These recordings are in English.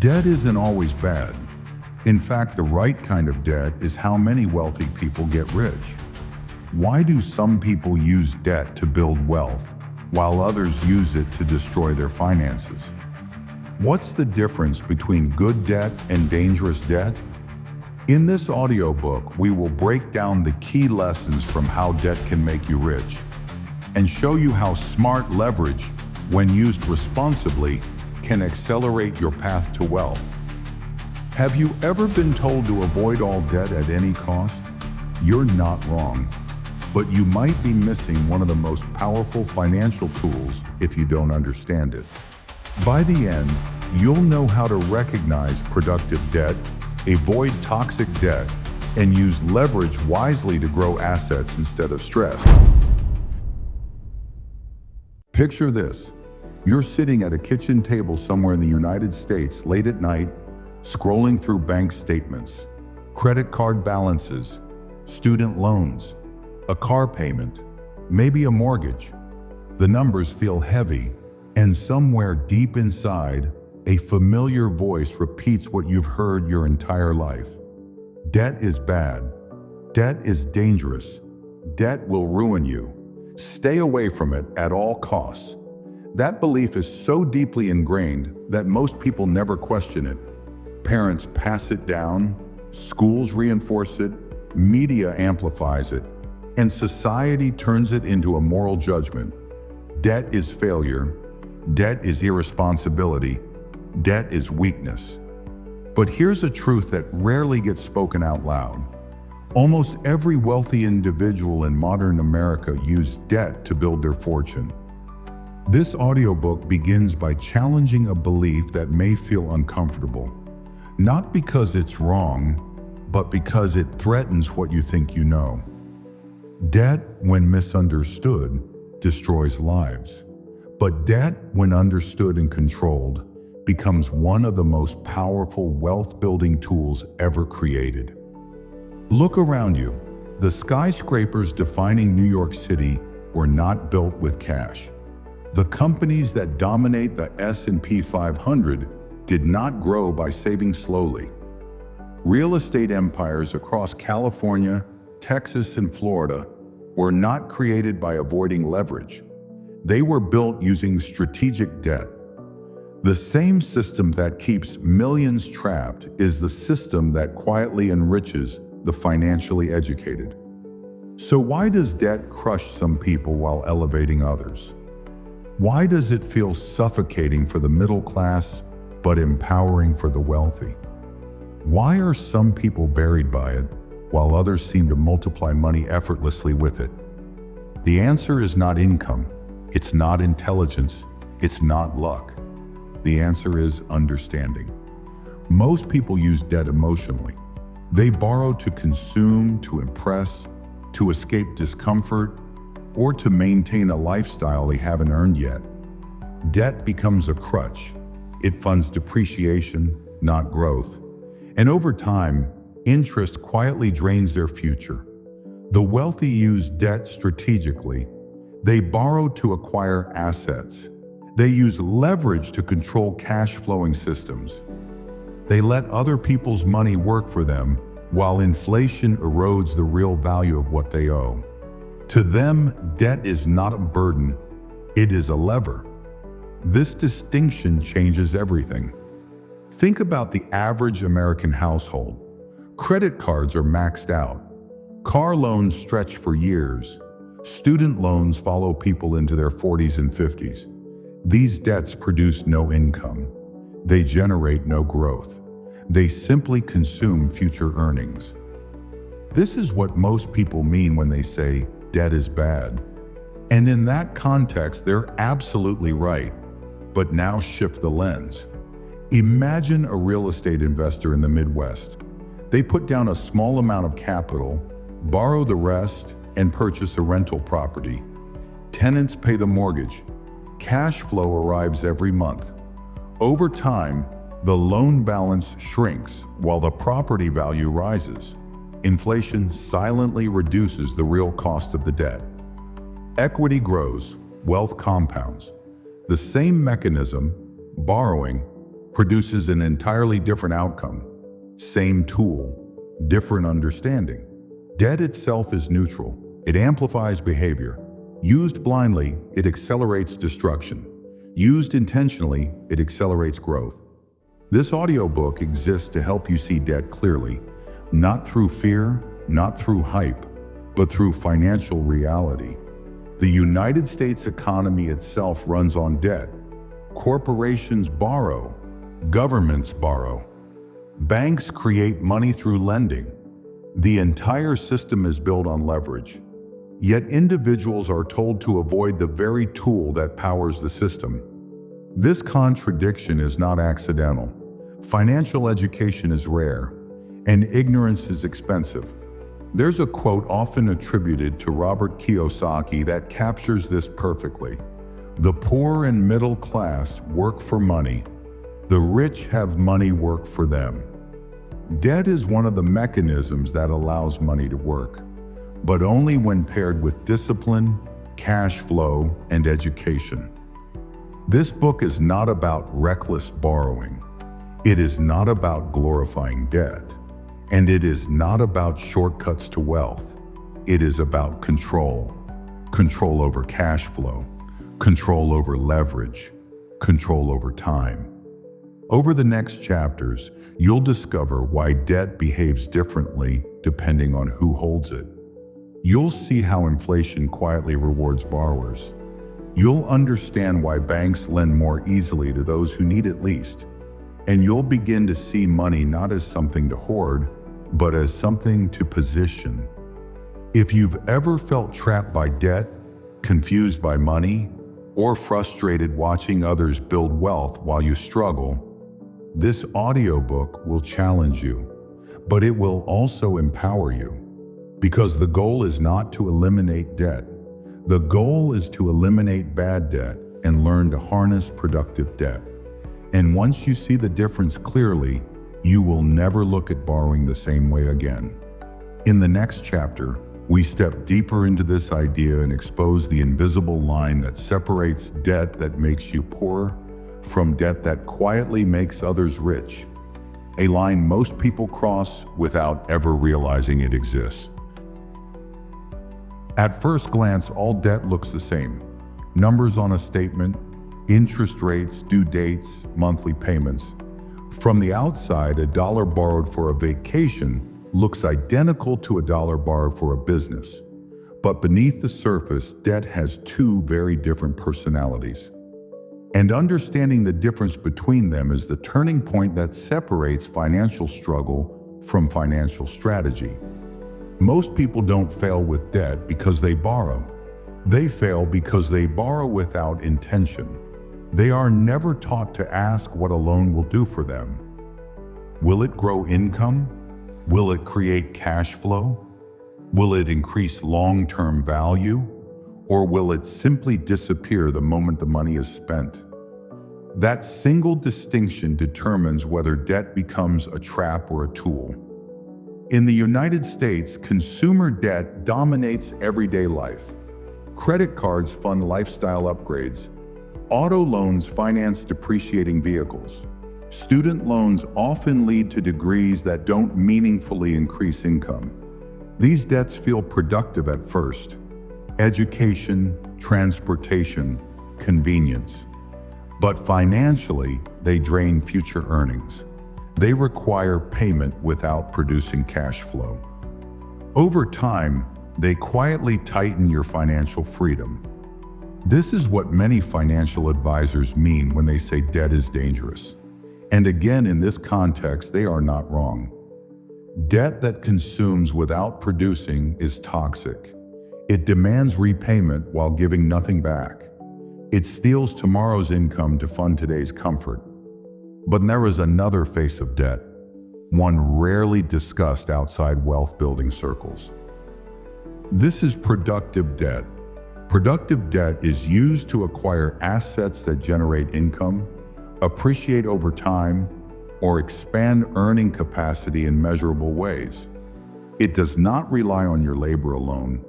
Debt isn't always bad. In fact, the right kind of debt is how many wealthy people get rich. Why do some people use debt to build wealth, while others use it to destroy their finances? What's the difference between good debt and dangerous debt? In this audiobook, we will break down the key lessons from how debt can make you rich, and show you how smart leverage, when used responsibly, can accelerate your path to wealth. Have you ever been told to avoid all debt at any cost? You're not wrong, but you might be missing one of the most powerful financial tools if you don't understand it. By the end, you'll know how to recognize productive debt, avoid toxic debt, and use leverage wisely to grow assets instead of stress. Picture this. You're sitting at a kitchen table somewhere in the United States late at night, scrolling through bank statements, credit card balances, student loans, a car payment, maybe a mortgage. The numbers feel heavy, and somewhere deep inside, a familiar voice repeats what you've heard your entire life. Debt is bad. Debt is dangerous. Debt will ruin you. Stay away from it at all costs. That belief is so deeply ingrained that most people never question it. Parents pass it down, schools reinforce it, media amplifies it, and society turns it into a moral judgment. Debt is failure. Debt is irresponsibility. Debt is weakness. But here's a truth that rarely gets spoken out loud. Almost every wealthy individual in modern America used debt to build their fortune. This audiobook begins by challenging a belief that may feel uncomfortable, not because it's wrong, but because it threatens what you think you know. Debt, when misunderstood, destroys lives. But debt, when understood and controlled, becomes one of the most powerful wealth-building tools ever created. Look around you. The skyscrapers defining New York City were not built with cash. The companies that dominate the S&P 500 did not grow by saving slowly. Real estate empires across California, Texas, and Florida were not created by avoiding leverage. They were built using strategic debt. The same system that keeps millions trapped is the system that quietly enriches the financially educated. So why does debt crush some people while elevating others? Why does it feel suffocating for the middle class, but empowering for the wealthy? Why are some people buried by it, while others seem to multiply money effortlessly with it? The answer is not income, it's not intelligence, it's not luck. The answer is understanding. Most people use debt emotionally. They borrow to consume, to impress, to escape discomfort, or to maintain a lifestyle they haven't earned yet. Debt becomes a crutch. It funds depreciation, not growth. And over time, interest quietly drains their future. The wealthy use debt strategically. They borrow to acquire assets. They use leverage to control cash-flowing systems. They let other people's money work for them, while inflation erodes the real value of what they owe. To them, debt is not a burden, it is a lever. This distinction changes everything. Think about the average American household. Credit cards are maxed out. Car loans stretch for years. Student loans follow people into their 40s and 50s. These debts produce no income. They generate no growth. They simply consume future earnings. This is what most people mean when they say debt is bad. And in that context, they're absolutely right. But now shift the lens. Imagine a real estate investor in the Midwest. They put down a small amount of capital, borrow the rest, and purchase a rental property. Tenants pay the mortgage. Cash flow arrives every month. Over time, the loan balance shrinks while the property value rises. Inflation silently reduces the real cost of the debt. Equity grows, wealth compounds. The same mechanism, borrowing, produces an entirely different outcome. Same tool, different understanding. Debt itself is neutral. It amplifies behavior. Used blindly, it accelerates destruction. Used intentionally, it accelerates growth. This audiobook exists to help you see debt clearly, not through fear, not through hype, but through financial reality. The United States economy itself runs on debt. Corporations borrow. Governments borrow. Banks create money through lending. The entire system is built on leverage. Yet individuals are told to avoid the very tool that powers the system. This contradiction is not accidental. Financial education is rare, and ignorance is expensive. There's a quote often attributed to Robert Kiyosaki that captures this perfectly. The poor and middle class work for money. The rich have money work for them. Debt is one of the mechanisms that allows money to work, but only when paired with discipline, cash flow, and education. This book is not about reckless borrowing. It is not about glorifying debt. And it is not about shortcuts to wealth. It is about control. Control over cash flow. Control over leverage. Control over time. Over the next chapters, you'll discover why debt behaves differently depending on who holds it. You'll see how inflation quietly rewards borrowers. You'll understand why banks lend more easily to those who need it least. And you'll begin to see money not as something to hoard, but as something to position. If you've ever felt trapped by debt, confused by money, or frustrated watching others build wealth while you struggle, this audiobook will challenge you, but it will also empower you. Because the goal is not to eliminate debt. The goal is to eliminate bad debt and learn to harness productive debt. And once you see the difference clearly, you will never look at borrowing the same way again. In the next chapter, we step deeper into this idea and expose the invisible line that separates debt that makes you poor from debt that quietly makes others rich. A line most people cross without ever realizing it exists. At first glance, all debt looks the same. Numbers on a statement, interest rates, due dates, monthly payments. From the outside, $1 borrowed for a vacation looks identical to $1 borrowed for a business. But beneath the surface, debt has two very different personalities. And understanding the difference between them is the turning point that separates financial struggle from financial strategy. Most people don't fail with debt because they borrow. They fail because they borrow without intention. They are never taught to ask what a loan will do for them. Will it grow income? Will it create cash flow? Will it increase long-term value? Or will it simply disappear the moment the money is spent? That single distinction determines whether debt becomes a trap or a tool. In the United States, consumer debt dominates everyday life. Credit cards fund lifestyle upgrades. Auto loans finance depreciating vehicles. Student loans often lead to degrees that don't meaningfully increase income. These debts feel productive at first. Education, transportation, convenience. But financially, they drain future earnings. They require payment without producing cash flow. Over time, they quietly tighten your financial freedom. This is what many financial advisors mean when they say debt is dangerous. And again, in this context, they are not wrong. Debt that consumes without producing is toxic. It demands repayment while giving nothing back. It steals tomorrow's income to fund today's comfort. But there is another face of debt, one rarely discussed outside wealth-building circles. This is productive debt. Productive debt is used to acquire assets that generate income, appreciate over time, or expand earning capacity in measurable ways. It does not rely on your labor alone.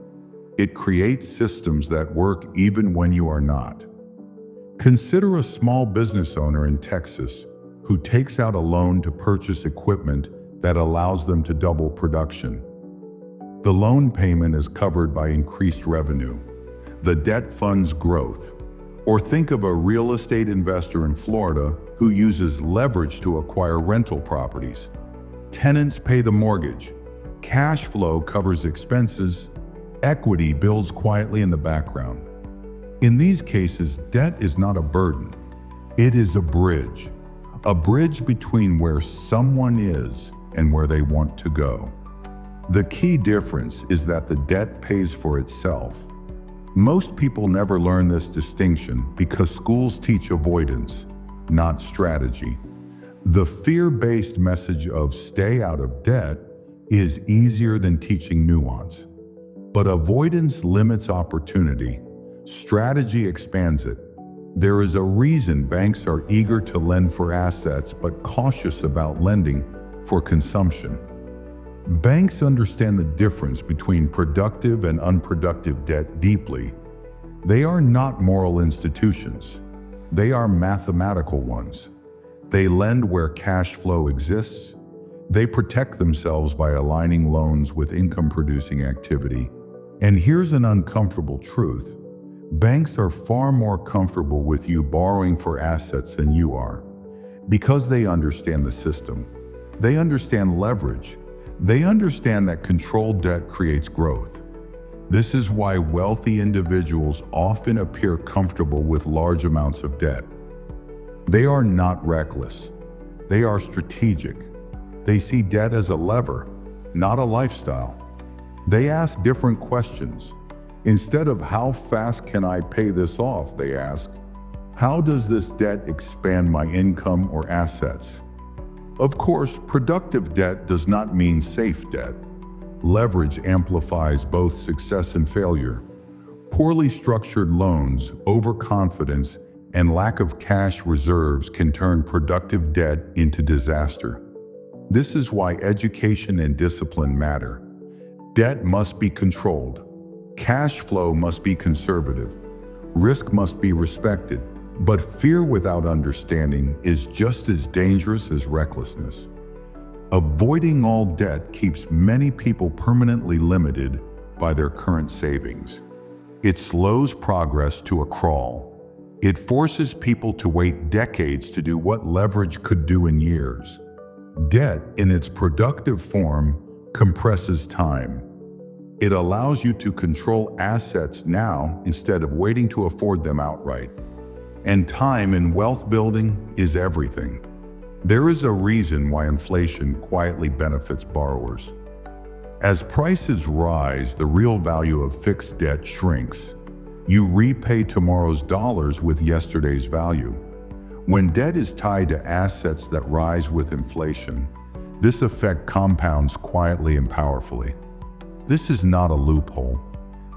It creates systems that work even when you are not. Consider a small business owner in Texas who takes out a loan to purchase equipment that allows them to double production. The loan payment is covered by increased revenue. The debt funds growth. Or think of a real estate investor in Florida who uses leverage to acquire rental properties. Tenants pay the mortgage. Cash flow covers expenses. Equity builds quietly in the background. In these cases, debt is not a burden. It is a bridge between where someone is and where they want to go. The key difference is that the debt pays for itself. Most people never learn this distinction because schools teach avoidance, not strategy. The fear-based message of stay out of debt is easier than teaching nuance. But avoidance limits opportunity. Strategy expands it. There is a reason banks are eager to lend for assets but cautious about lending for consumption. Banks understand the difference between productive and unproductive debt deeply. They are not moral institutions. They are mathematical ones. They lend where cash flow exists. They protect themselves by aligning loans with income-producing activity. And here's an uncomfortable truth. Banks are far more comfortable with you borrowing for assets than you are. Because they understand the system. They understand leverage. They understand that controlled debt creates growth. This is why wealthy individuals often appear comfortable with large amounts of debt. They are not reckless. They are strategic. They see debt as a lever, not a lifestyle. They ask different questions. Instead of how fast can I pay this off, they ask, how does this debt expand my income or assets? Of course, productive debt does not mean safe debt. Leverage amplifies both success and failure. Poorly structured loans, overconfidence, and lack of cash reserves can turn productive debt into disaster. This is why education and discipline matter. Debt must be controlled. Cash flow must be conservative. Risk must be respected. But fear without understanding is just as dangerous as recklessness. Avoiding all debt keeps many people permanently limited by their current savings. It slows progress to a crawl. It forces people to wait decades to do what leverage could do in years. Debt, in its productive form, compresses time. It allows you to control assets now instead of waiting to afford them outright. And time in wealth building is everything. There is a reason why inflation quietly benefits borrowers. As prices rise, the real value of fixed debt shrinks. You repay tomorrow's dollars with yesterday's value. When debt is tied to assets that rise with inflation, this effect compounds quietly and powerfully. This is not a loophole.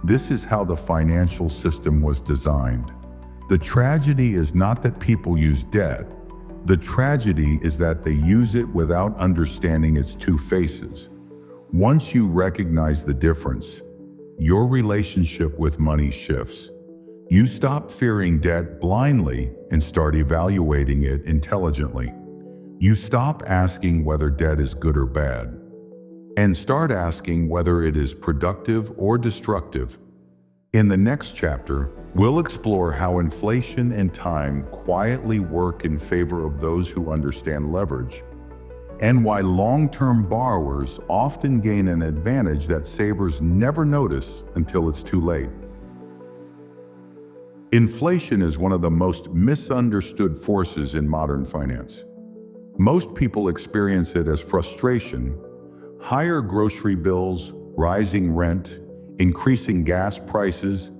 This is how the financial system was designed. The tragedy is not that people use debt. The tragedy is that they use it without understanding its two faces. Once you recognize the difference, your relationship with money shifts. You stop fearing debt blindly and start evaluating it intelligently. You stop asking whether debt is good or bad, and start asking whether it is productive or destructive. In the next chapter, we'll explore how inflation and time quietly work in favor of those who understand leverage, and why long-term borrowers often gain an advantage that savers never notice until it's too late. Inflation is one of the most misunderstood forces in modern finance. Most people experience it as frustration, higher grocery bills, rising rent, increasing gas prices,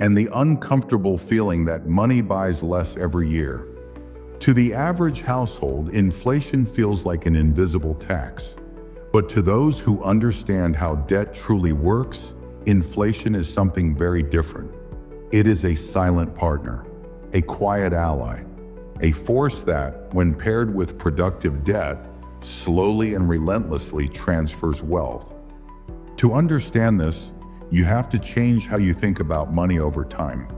and the uncomfortable feeling that money buys less every year. To the average household, inflation feels like an invisible tax. But to those who understand how debt truly works, inflation is something very different. It is a silent partner, a quiet ally, a force that, when paired with productive debt, slowly and relentlessly transfers wealth. To understand this, you have to change how you think about money over time.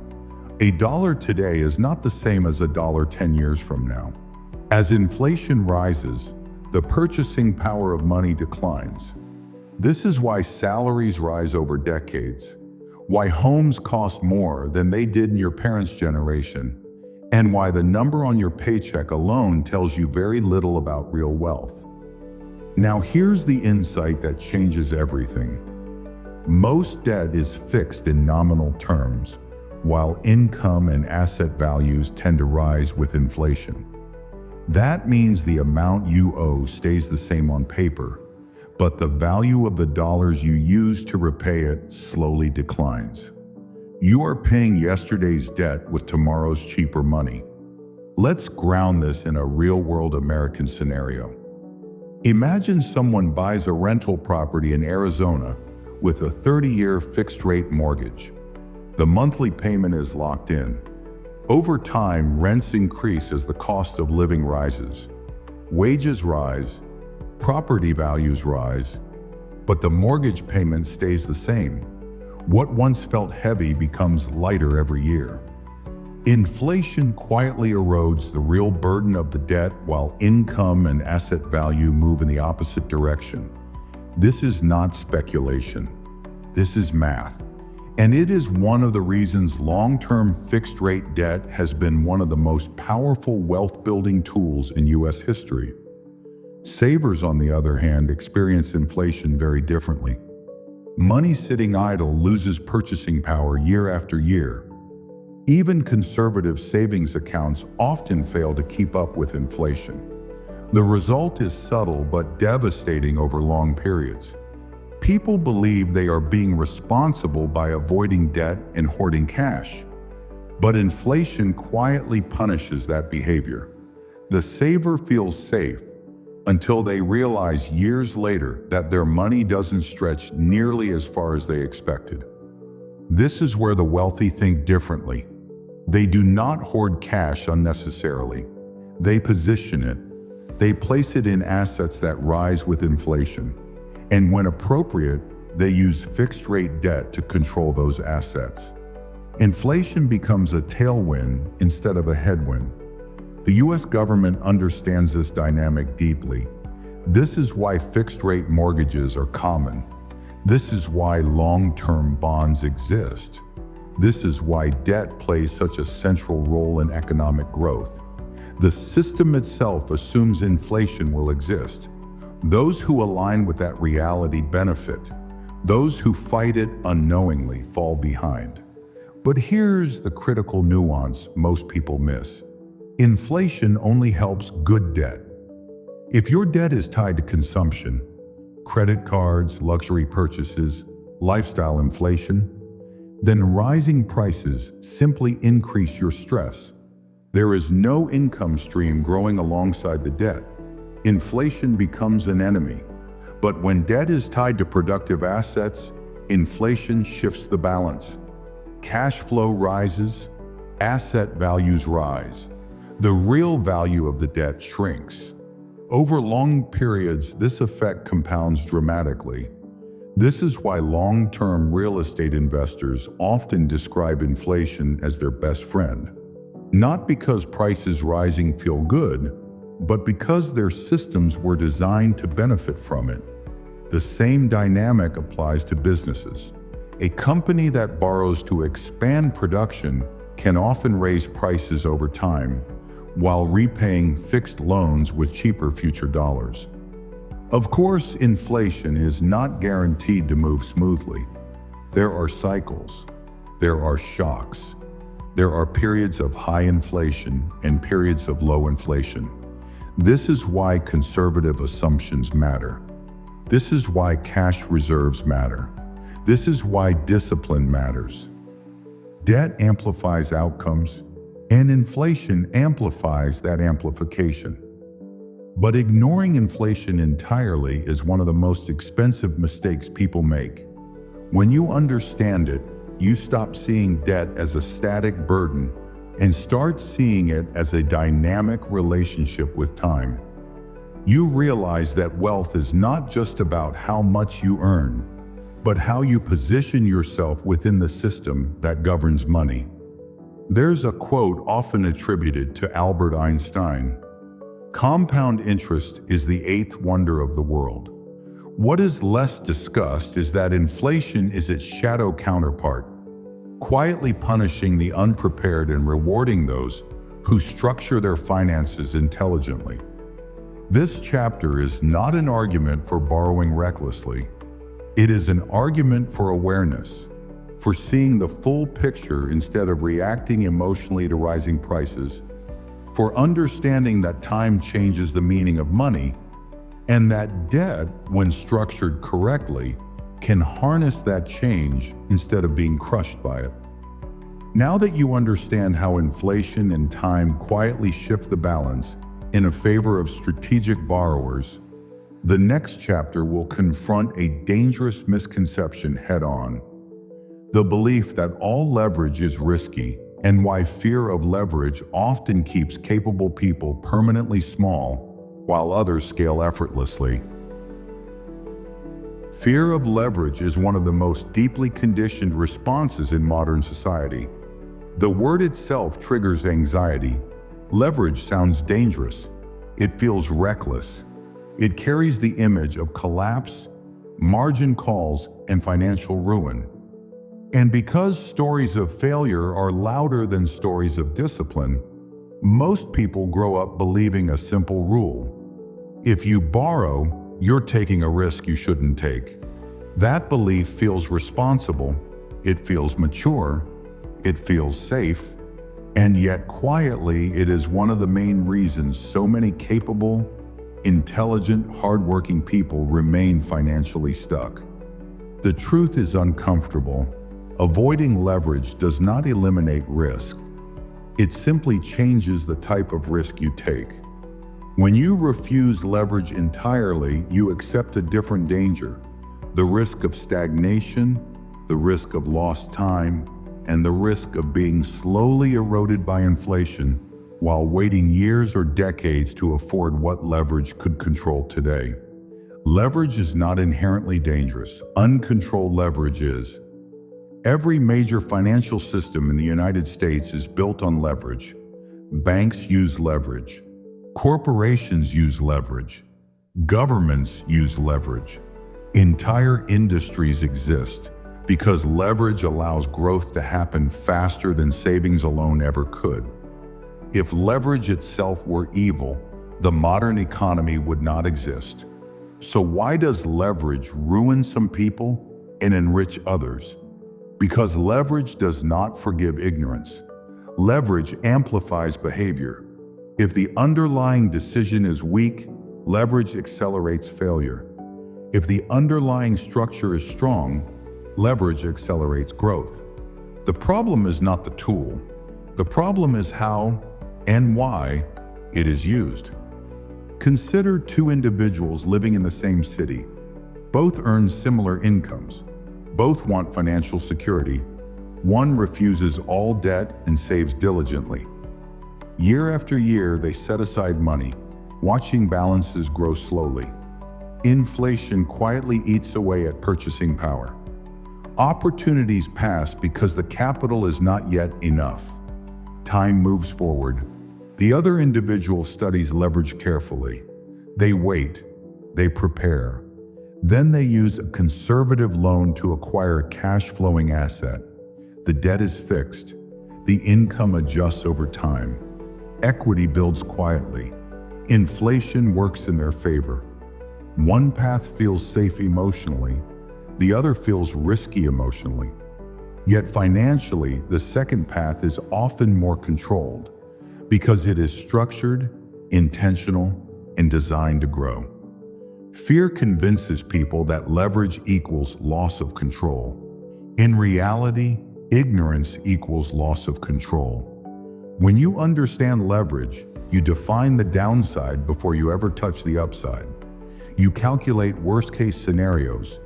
$1 today is not the same as $1 10 years from now. As inflation rises, the purchasing power of money declines. This is why salaries rise over decades, why homes cost more than they did in your parents' generation, and why the number on your paycheck alone tells you very little about real wealth. Now here's the insight that changes everything. Most debt is fixed in nominal terms, while income and asset values tend to rise with inflation. That means the amount you owe stays the same on paper, but the value of the dollars you use to repay it slowly declines. You are paying yesterday's debt with tomorrow's cheaper money. Let's ground this in a real-world American scenario. Imagine someone buys a rental property in Arizona with a 30-year fixed-rate mortgage. The monthly payment is locked in. Over time, rents increase as the cost of living rises. Wages rise, property values rise, but the mortgage payment stays the same. What once felt heavy becomes lighter every year. Inflation quietly erodes the real burden of the debt while income and asset value move in the opposite direction. This is not speculation. This is math. And it is one of the reasons long-term fixed-rate debt has been one of the most powerful wealth-building tools in U.S. history. Savers, on the other hand, experience inflation very differently. Money sitting idle loses purchasing power year after year. Even conservative savings accounts often fail to keep up with inflation. The result is subtle but devastating over long periods. People believe they are being responsible by avoiding debt and hoarding cash. But inflation quietly punishes that behavior. The saver feels safe until they realize years later that their money doesn't stretch nearly as far as they expected. This is where the wealthy think differently. They do not hoard cash unnecessarily. They position it. They place it in assets that rise with inflation. And when appropriate, they use fixed-rate debt to control those assets. Inflation becomes a tailwind instead of a headwind. The U.S. government understands this dynamic deeply. This is why fixed-rate mortgages are common. This is why long-term bonds exist. This is why debt plays such a central role in economic growth. The system itself assumes inflation will exist. Those who align with that reality benefit. Those who fight it unknowingly fall behind. But here's the critical nuance most people miss. Inflation only helps good debt. If your debt is tied to consumption, credit cards, luxury purchases, lifestyle inflation, then rising prices simply increase your stress. There is no income stream growing alongside the debt. Inflation becomes an enemy. But when debt is tied to productive assets, inflation shifts the balance. Cash flow rises, asset values rise. The real value of the debt shrinks. Over long periods, this effect compounds dramatically. This is why long-term real estate investors often describe inflation as their best friend. Not because prices rising feel good, but because their systems were designed to benefit from it. The same dynamic applies to businesses. A company that borrows to expand production can often raise prices over time, while repaying fixed loans with cheaper future dollars. Of course, inflation is not guaranteed to move smoothly. There are cycles. There are shocks. There are periods of high inflation and periods of low inflation. This is why conservative assumptions matter. This is why cash reserves matter. This is why discipline matters. Debt amplifies outcomes, and inflation amplifies that amplification. But ignoring inflation entirely is one of the most expensive mistakes people make. When you understand it, you stop seeing debt as a static burden and start seeing it as a dynamic relationship with time. You realize that wealth is not just about how much you earn, but how you position yourself within the system that governs money. There's a quote often attributed to Albert Einstein. Compound interest is the eighth wonder of the world. What is less discussed is that inflation is its shadow counterpart, quietly punishing the unprepared and rewarding those who structure their finances intelligently. This chapter is not an argument for borrowing recklessly. It is an argument for awareness, for seeing the full picture instead of reacting emotionally to rising prices, for understanding that time changes the meaning of money, and that debt, when structured correctly, can harness that change instead of being crushed by it. Now that you understand how inflation and time quietly shift the balance in favor of strategic borrowers, the next chapter will confront a dangerous misconception head-on: the belief that all leverage is risky, and why fear of leverage often keeps capable people permanently small while others scale effortlessly. Fear of leverage is one of the most deeply conditioned responses in modern society. The word itself triggers anxiety. Leverage sounds dangerous. It feels reckless. It carries the image of collapse, margin calls, and financial ruin. And because stories of failure are louder than stories of discipline, most people grow up believing a simple rule: if you borrow, you're taking a risk you shouldn't take. That belief feels responsible, it feels mature, it feels safe, and yet quietly it is one of the main reasons so many capable, intelligent, hardworking people remain financially stuck. The truth is uncomfortable. Avoiding leverage does not eliminate risk. It simply changes the type of risk you take. When you refuse leverage entirely, you accept a different danger: the risk of stagnation, the risk of lost time, and the risk of being slowly eroded by inflation while waiting years or decades to afford what leverage could control today. Leverage is not inherently dangerous. Uncontrolled leverage is. Every major financial system in the United States is built on leverage. Banks use leverage. Corporations use leverage. Governments use leverage. Entire industries exist because leverage allows growth to happen faster than savings alone ever could. If leverage itself were evil, the modern economy would not exist. So why does leverage ruin some people and enrich others? Because leverage does not forgive ignorance. Leverage amplifies behavior. If the underlying decision is weak, leverage accelerates failure. If the underlying structure is strong, leverage accelerates growth. The problem is not the tool. The problem is how and why it is used. Consider two individuals living in the same city. Both earn similar incomes. Both want financial security. One refuses all debt and saves diligently. Year after year, they set aside money, watching balances grow slowly. Inflation quietly eats away at purchasing power. Opportunities pass because the capital is not yet enough. Time moves forward. The other individual studies leverage carefully. They wait. They prepare. Then they use a conservative loan to acquire a cash-flowing asset. The debt is fixed. The income adjusts over time. Equity builds quietly. Inflation works in their favor. One path feels safe emotionally. The other feels risky emotionally. Yet financially, the second path is often more controlled because it is structured, intentional, and designed to grow. Fear convinces people that leverage equals loss of control. In reality, ignorance equals loss of control. When you understand leverage, you define the downside before you ever touch the upside. You calculate worst-case scenarios.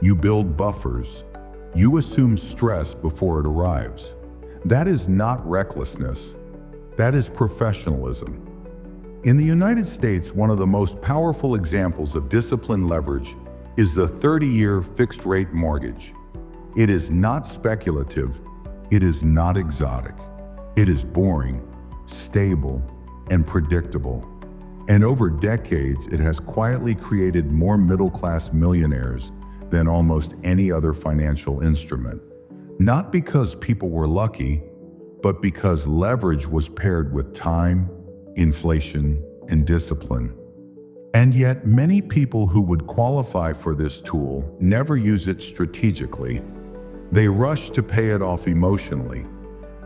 You build buffers. You assume stress before it arrives. That is not recklessness. That is professionalism. In the United States, one of the most powerful examples of disciplined leverage is the 30-year fixed-rate mortgage. It is not speculative. It is not exotic. It is boring, stable, and predictable. And over decades, it has quietly created more middle-class millionaires than almost any other financial instrument. Not because people were lucky, but because leverage was paired with time, inflation, and discipline. And yet, many people who would qualify for this tool never use it strategically. They rush to pay it off emotionally,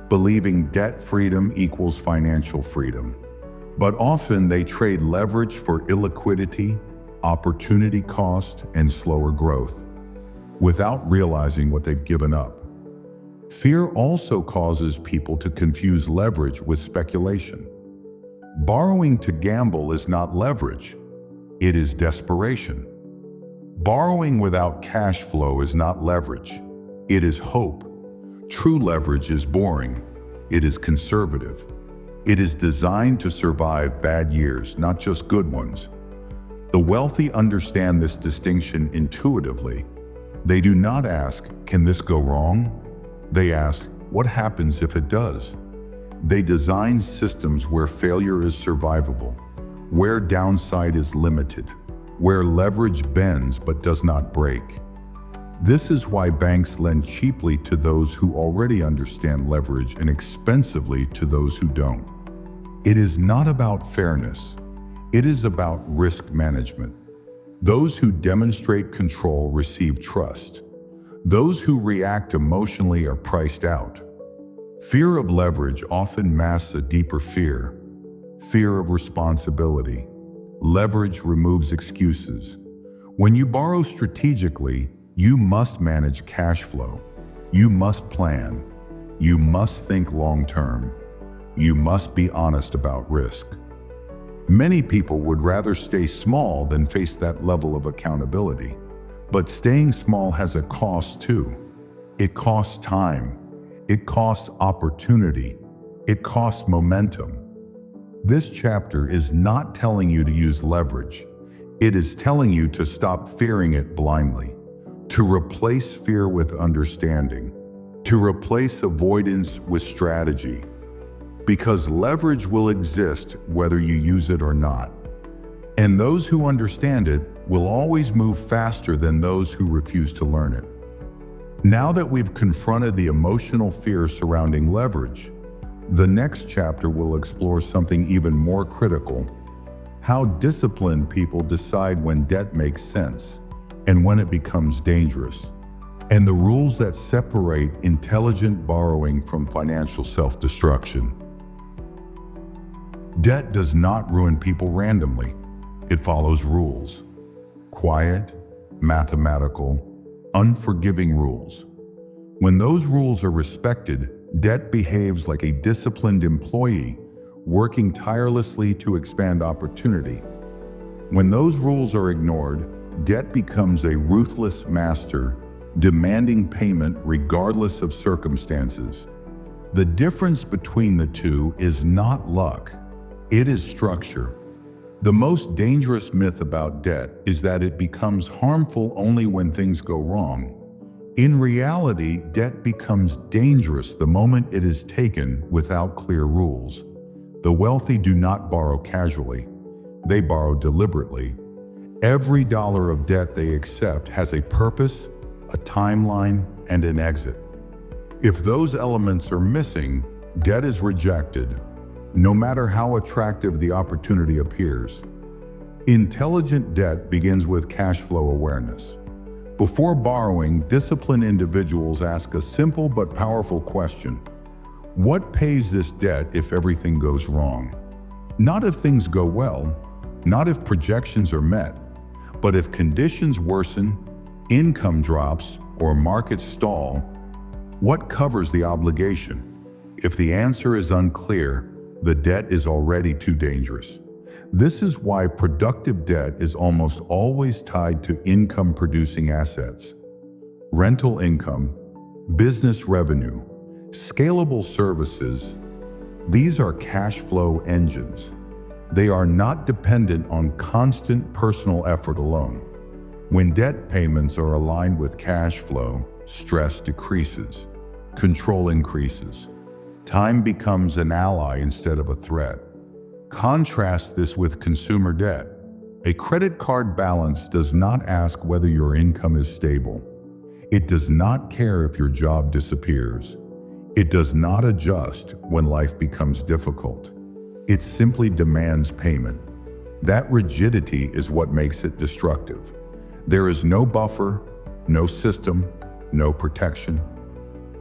believing debt freedom equals financial freedom. But often they trade leverage for illiquidity, opportunity cost, and slower growth, without realizing what they've given up. Fear also causes people to confuse leverage with speculation. Borrowing to gamble is not leverage, it is desperation. Borrowing without cash flow is not leverage, it is hope. True leverage is boring, it is conservative. It is designed to survive bad years, not just good ones. The wealthy understand this distinction intuitively. They do not ask, "Can this go wrong?" They ask, "What happens if it does?" They design systems where failure is survivable, where downside is limited, where leverage bends but does not break. This is why banks lend cheaply to those who already understand leverage and expensively to those who don't. It is not about fairness. It is about risk management. Those who demonstrate control receive trust. Those who react emotionally are priced out. Fear of leverage often masks a deeper fear, fear of responsibility. Leverage removes excuses. When you borrow strategically, you must manage cash flow. You must plan. You must think long-term. You must be honest about risk. Many people would rather stay small than face that level of accountability. But staying small has a cost too. It costs time. It costs opportunity. It costs momentum. This chapter is not telling you to use leverage. It is telling you to stop fearing it blindly, to replace fear with understanding, to replace avoidance with strategy. Because leverage will exist whether you use it or not. And those who understand it will always move faster than those who refuse to learn it. Now that we've confronted the emotional fear surrounding leverage, the next chapter will explore something even more critical: how disciplined people decide when debt makes sense and when it becomes dangerous, and the rules that separate intelligent borrowing from financial self-destruction. Debt does not ruin people randomly. It follows rules. Quiet, mathematical, unforgiving rules. When those rules are respected, debt behaves like a disciplined employee working tirelessly to expand opportunity. When those rules are ignored, debt becomes a ruthless master, demanding payment regardless of circumstances. The difference between the two is not luck. It is structure. The most dangerous myth about debt is that it becomes harmful only when things go wrong. In reality, debt becomes dangerous the moment it is taken without clear rules. The wealthy do not borrow casually. They borrow deliberately. Every dollar of debt they accept has a purpose, a timeline, and an exit. If those elements are missing, debt is rejected, no matter how attractive the opportunity appears. Intelligent debt begins with cash flow awareness. Before borrowing, disciplined individuals ask a simple but powerful question: what pays this debt if everything goes wrong? Not if things go well, not if projections are met, but if conditions worsen, income drops, or markets stall. What covers the obligation? If the answer is unclear, the debt is already too dangerous. This is why productive debt is almost always tied to income-producing assets. Rental income, business revenue, scalable services. These are cash flow engines. They are not dependent on constant personal effort alone. When debt payments are aligned with cash flow, stress decreases, control increases. Time becomes an ally instead of a threat. Contrast this with consumer debt. A credit card balance does not ask whether your income is stable. It does not care if your job disappears. It does not adjust when life becomes difficult. It simply demands payment. That rigidity is what makes it destructive. There is no buffer, no system, no protection.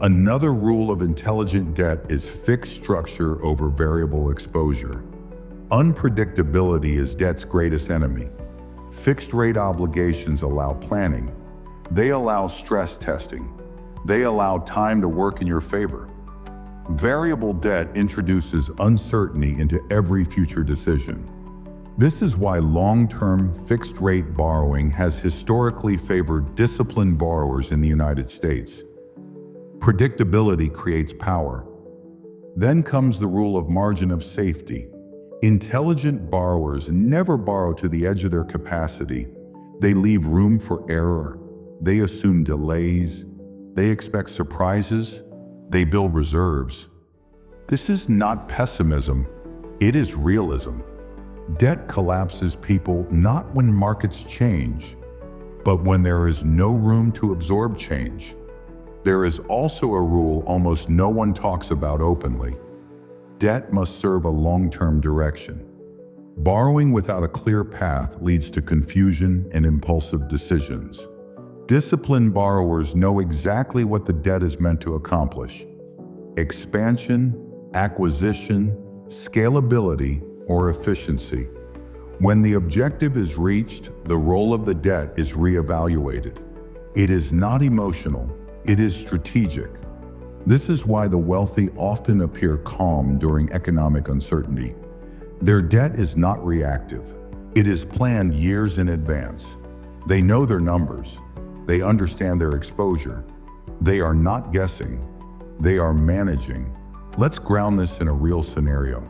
Another rule of intelligent debt is fixed structure over variable exposure. Unpredictability is debt's greatest enemy. Fixed-rate obligations allow planning. They allow stress testing. They allow time to work in your favor. Variable debt introduces uncertainty into every future decision. This is why long-term fixed-rate borrowing has historically favored disciplined borrowers in the United States. Predictability creates power. Then comes the rule of margin of safety. Intelligent borrowers never borrow to the edge of their capacity. They leave room for error. They assume delays. They expect surprises. They build reserves. This is not pessimism. It is realism. Debt collapses people not when markets change, but when there is no room to absorb change. There is also a rule almost no one talks about openly. Debt must serve a long-term direction. Borrowing without a clear path leads to confusion and impulsive decisions. Disciplined borrowers know exactly what the debt is meant to accomplish: expansion, acquisition, scalability, or efficiency. When the objective is reached, the role of the debt is reevaluated. It is not emotional, it is strategic. This is why the wealthy often appear calm during economic uncertainty. Their debt is not reactive. It is planned years in advance. They know their numbers. They understand their exposure. They are not guessing. They are managing. Let's ground this in a real scenario.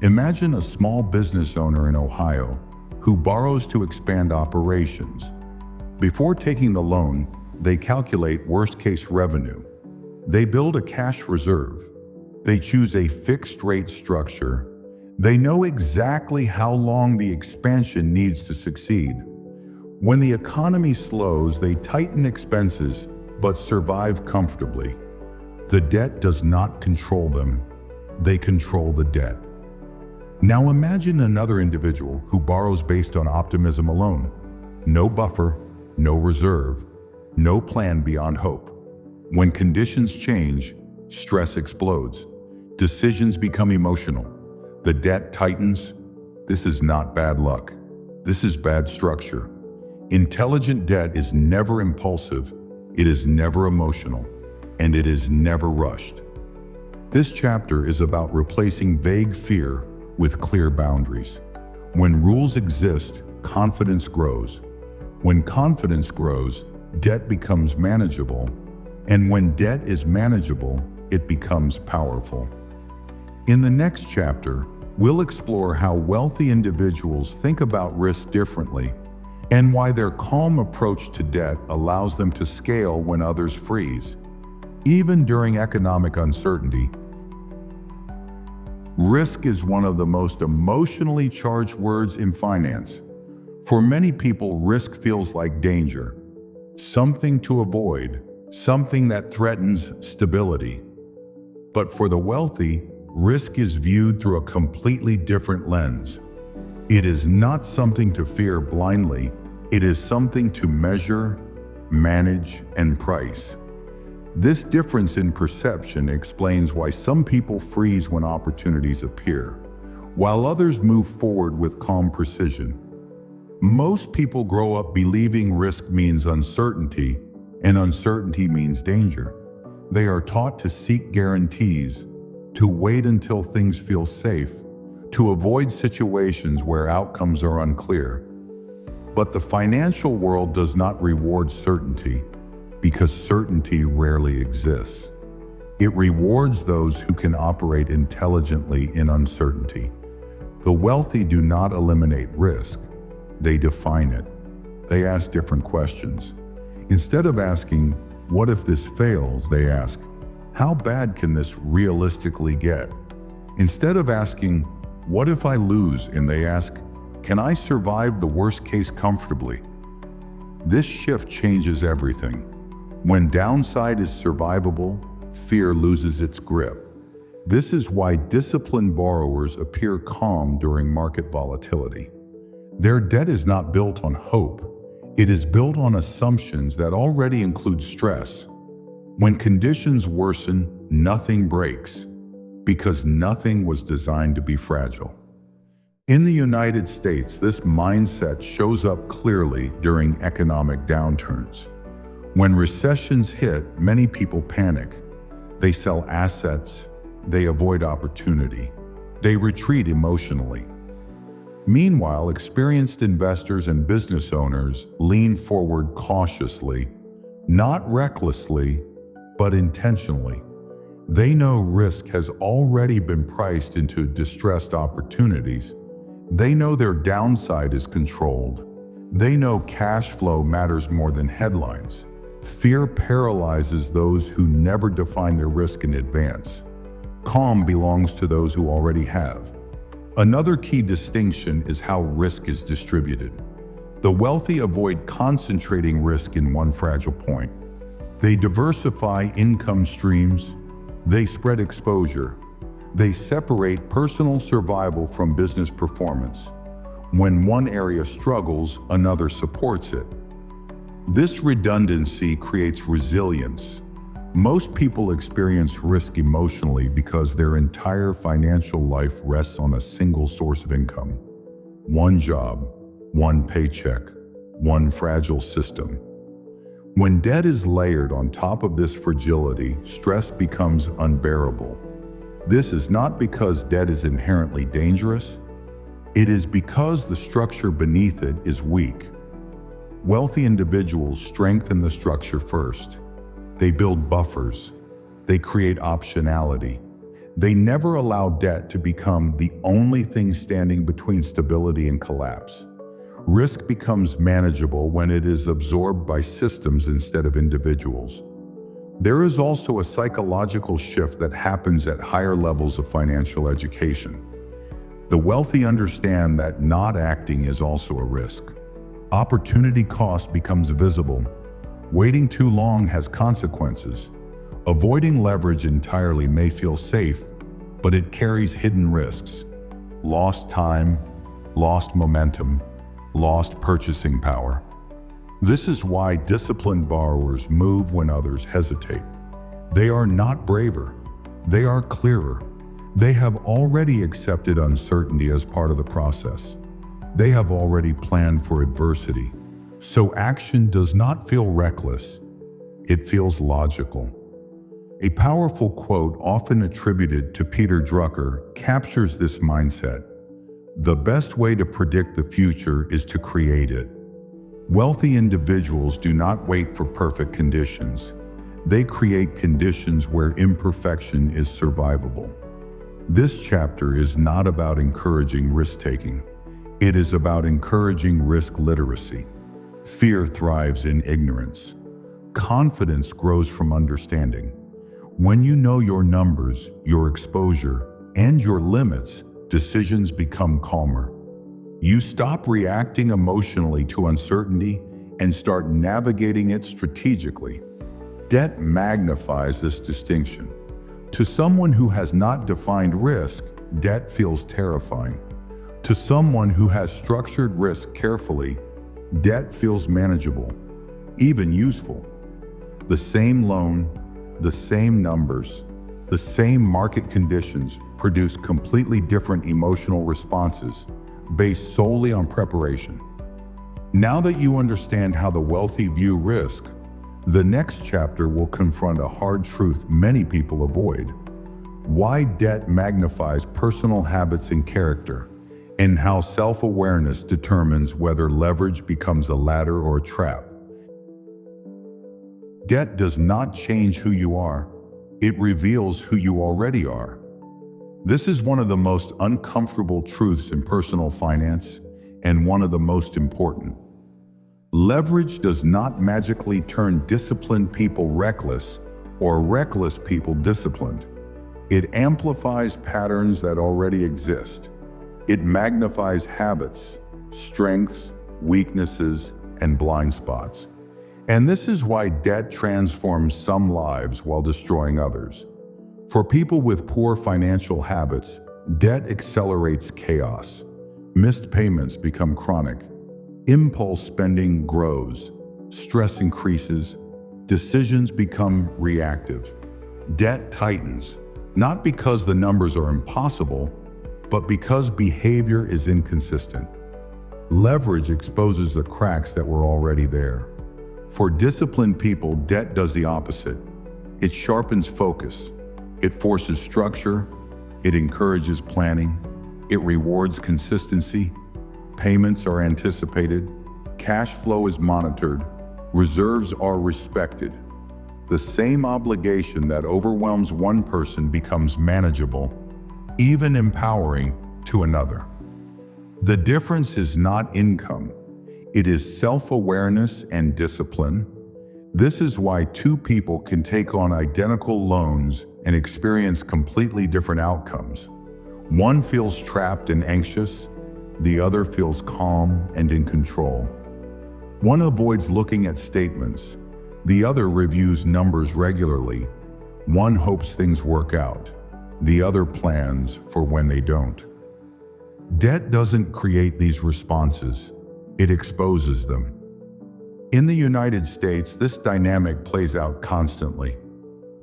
Imagine a small business owner in Ohio who borrows to expand operations. Before taking the loan, they calculate worst-case revenue. They build a cash reserve. They choose a fixed-rate structure. They know exactly how long the expansion needs to succeed. When the economy slows, they tighten expenses but survive comfortably. The debt does not control them. They control the debt. Now imagine another individual who borrows based on optimism alone. No buffer, no reserve, no plan beyond hope. When conditions change, stress explodes. Decisions become emotional. The debt tightens. This is not bad luck. This is bad structure. Intelligent debt is never impulsive, it is never emotional, and it is never rushed. This chapter is about replacing vague fear with clear boundaries. When rules exist, confidence grows. When confidence grows, debt becomes manageable. And when debt is manageable, it becomes powerful. In the next chapter, we'll explore how wealthy individuals think about risk differently and why their calm approach to debt allows them to scale when others freeze. Even during economic uncertainty, risk is one of the most emotionally charged words in finance. For many people, risk feels like danger, something to avoid, something that threatens stability. But for the wealthy, risk is viewed through a completely different lens. It is not something to fear blindly. It is something to measure, manage, and price. This difference in perception explains why some people freeze when opportunities appear, while others move forward with calm precision. Most people grow up believing risk means uncertainty, and uncertainty means danger. They are taught to seek guarantees, to wait until things feel safe, to avoid situations where outcomes are unclear. But the financial world does not reward certainty, because certainty rarely exists. It rewards those who can operate intelligently in uncertainty. The wealthy do not eliminate risk, they define it. They ask different questions. Instead of asking, "What if this fails?" they ask, "How bad can this realistically get?" Instead of asking, What if I lose? And they ask, can I survive the worst case comfortably? This shift changes everything. When downside is survivable, fear loses its grip. This is why disciplined borrowers appear calm during market volatility. Their debt is not built on hope. It is built on assumptions that already include stress. When conditions worsen, nothing breaks, because nothing was designed to be fragile. In the United States, this mindset shows up clearly during economic downturns. When recessions hit, many people panic. They sell assets, they avoid opportunity, they retreat emotionally. Meanwhile, experienced investors and business owners lean forward cautiously, not recklessly, but intentionally. They know risk has already been priced into distressed opportunities. They know their downside is controlled. They know cash flow matters more than headlines. Fear paralyzes those who never define their risk in advance. Calm belongs to those who already have. Another key distinction is how risk is distributed. The wealthy avoid concentrating risk in one fragile point. They diversify income streams. They spread exposure. They separate personal survival from business performance. When one area struggles, another supports it. This redundancy creates resilience. Most people experience risk emotionally because their entire financial life rests on a single source of income. One job, one paycheck, one fragile system. When debt is layered on top of this fragility, stress becomes unbearable. This is not because debt is inherently dangerous. It is because the structure beneath it is weak. Wealthy individuals strengthen the structure first. They build buffers. They create optionality. They never allow debt to become the only thing standing between stability and collapse. Risk becomes manageable when it is absorbed by systems instead of individuals. There is also a psychological shift that happens at higher levels of financial education. The wealthy understand that not acting is also a risk. Opportunity cost becomes visible. Waiting too long has consequences. Avoiding leverage entirely may feel safe, but it carries hidden risks. Lost time, lost momentum, lost purchasing power. This is why disciplined borrowers move when others hesitate. They are not braver. They are clearer. They have already accepted uncertainty as part of the process. They have already planned for adversity. So action does not feel reckless. It feels logical. A powerful quote often attributed to Peter Drucker captures this mindset. The best way to predict the future is to create it. Wealthy individuals do not wait for perfect conditions. They create conditions where imperfection is survivable. This chapter is not about encouraging risk-taking. It is about encouraging risk literacy. Fear thrives in ignorance. Confidence grows from understanding. When you know your numbers, your exposure, and your limits, decisions become calmer. You stop reacting emotionally to uncertainty and start navigating it strategically. Debt magnifies this distinction. To someone who has not defined risk, debt feels terrifying. To someone who has structured risk carefully, debt feels manageable, even useful. The same loan, the same numbers, the same market conditions produce completely different emotional responses based solely on preparation. Now that you understand how the wealthy view risk, the next chapter will confront a hard truth many people avoid: why debt magnifies personal habits and character, and how self-awareness determines whether leverage becomes a ladder or a trap. Debt does not change who you are. It reveals who you already are. This is one of the most uncomfortable truths in personal finance, and one of the most important. Leverage does not magically turn disciplined people reckless or reckless people disciplined. It amplifies patterns that already exist. It magnifies habits, strengths, weaknesses, and blind spots. And this is why debt transforms some lives while destroying others. For people with poor financial habits, debt accelerates chaos. Missed payments become chronic. Impulse spending grows. Stress increases. Decisions become reactive. Debt tightens, not because the numbers are impossible, but because behavior is inconsistent. Leverage exposes the cracks that were already there. For disciplined people, debt does the opposite. It sharpens focus. It forces structure. It encourages planning. It rewards consistency. Payments are anticipated. Cash flow is monitored. Reserves are respected. The same obligation that overwhelms one person becomes manageable, even empowering, to another. The difference is not income. It is self-awareness and discipline. This is why two people can take on identical loans and experience completely different outcomes. One feels trapped and anxious. The other feels calm and in control. One avoids looking at statements. The other reviews numbers regularly. One hopes things work out. The other plans for when they don't. Debt doesn't create these responses. It exposes them. In the United States, this dynamic plays out constantly.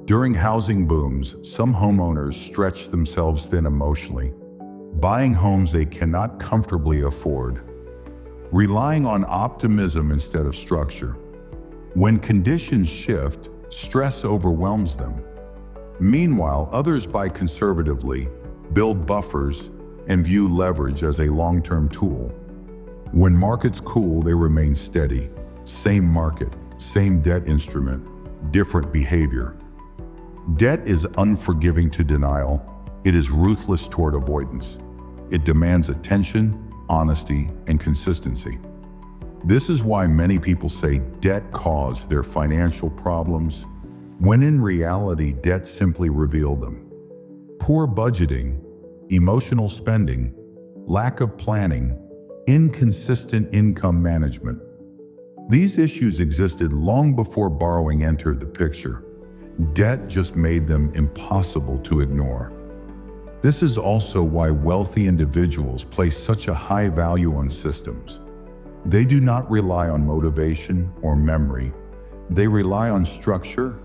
During housing booms, some homeowners stretch themselves thin emotionally, buying homes they cannot comfortably afford, relying on optimism instead of structure. When conditions shift, stress overwhelms them. Meanwhile, others buy conservatively, build buffers, and view leverage as a long-term tool. When markets cool, they remain steady. Same market, same debt instrument, different behavior. Debt is unforgiving to denial. It is ruthless toward avoidance. It demands attention, honesty, and consistency. This is why many people say debt caused their financial problems, when in reality, debt simply revealed them. Poor budgeting, emotional spending, lack of planning, inconsistent income management. These issues existed long before borrowing entered the picture. Debt just made them impossible to ignore. This is also why wealthy individuals place such a high value on systems. They do not rely on motivation or memory. They rely on structure,